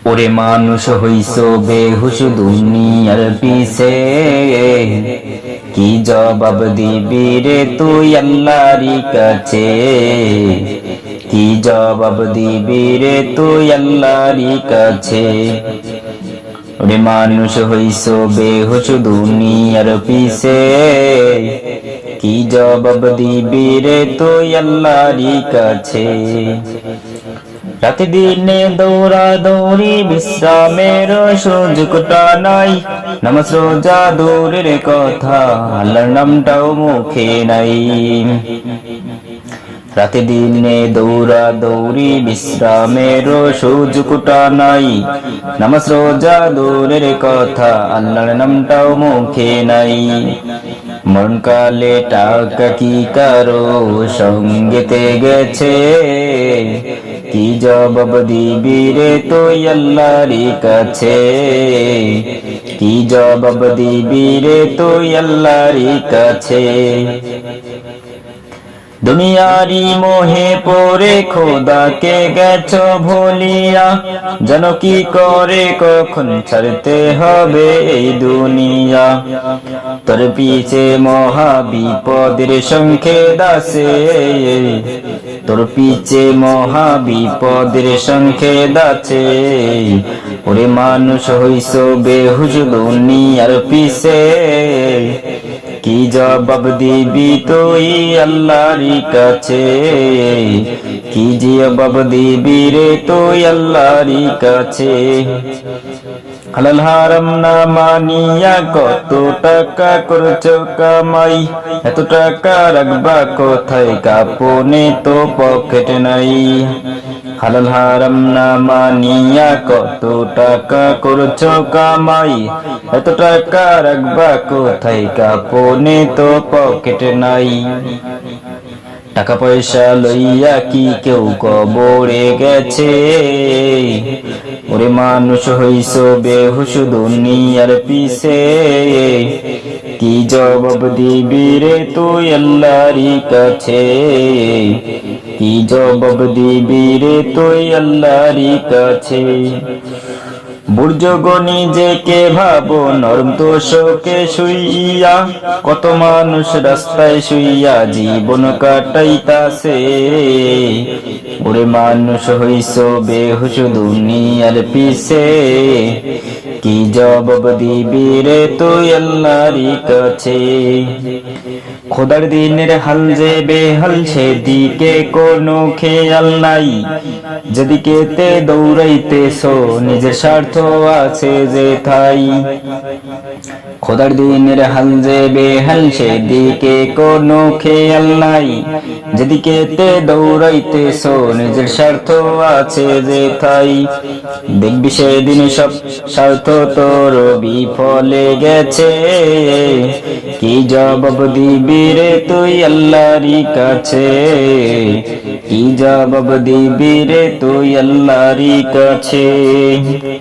ওরে মানুষ হইছো বেহুশ দুনিয়ার পিছে, কি জবাব দিবি রে তুই আল্লাহরই কাছে? কি জবাব দিবি রে তুই আল্লাহরই কাছে? ওরে মানুষ হইছো বেহুশ দুনিয়ার পিছে, কি জবাব দিবি রে তুই আল্লাহরই কাছে? রাতে দিনে দৌড়া দৌড়ি বিশ্রামের সুযোগটা নাই, নামাজ রোজা দূরের কথা আল্লাহর নামটাও মুখে নাই। রাতে দিনে দৌড়া দৌড়ি বিশ্রামের সুযোগটা নাই, নামাজ রোজা দূরের কথা আল্লাহর নামটাও মুখে নাই। মরণকালে টাকা কি কারো সঙ্গেতে গেছে, কি জবাব দিবি রে তুই আল্লাহরই কাছে? কি জবাব দিবি রে তুই আল্লাহরই কাছে? দুনিয়ারি মোহে পড়ে খোদাকে গেছো ভুলিয়া, জানো কি করে কখন ছাড়তে হবে এই দুনিয়া। তোর পিছে মহা বিপদের সংকেত আছে, তোর পিছে মহা বিপদের সংকেত আছে। ওরে মানুষ হইছো বেহুশ দুনিয়ার পিছে, কি জবাব দিবি তুই আল্লাহরই কাছে? কি জবাব দিবি রে তুই আল্লাহরই কাছে? হালাল হারাম না মানিয়া কত টাকা করছো কামাই, এত টাকা রাখবা কোথায়, কাপনে তো পকেট নাই। হালাল হারাম না মানিয়া কত টাকা করছো কামাই, এত টাকা রাখবা কোথায়, কাপনে তো পকেট নাই। টাকা পয়সা লইয়া কি কেউ কবরে গেছে? ওরে মানুষ হইছো বেহুশ দুনিয়ার পিছে, কি জবাব দিবি রে তুই আল্লাহরই কাছে? কি জবাব দিবি রে তুই আল্লাহরই কাছে? বুর্জগ নিজেকে ভাবো নরম তোষকে শুইয়া, কত মানুষ রাস্তায় শুইয়া জীবন কাটাইতাছে। ওরে মানুষ হইছো বেহুশ দুনিয়ার পিছে, কি জবাব দিবি রে তুই আল্লাহরই কাছে? খোদার দিনের হাল যে বেহাল সেদিকে কোনো খেয়াল নাই, যেদিকে তে দৌড়াইতেছো নিজের স্বার্থ আছে যে ঠাই। খোদার দিনের হাল যে বেহাল সেদিকে কোনো খেয়াল নাই, যেদিকে তে দৌড়াইতেছো নিজের স্বার্থ আছে যে ঠাই। দেখবি সেদিন সব স্বার্থ তোর বিফলে গেছে, কি জবাব দিবি রে তুই আল্লাহরই কাছে? কি জবাব দিবি রে তুই আল্লাহরই কাছে?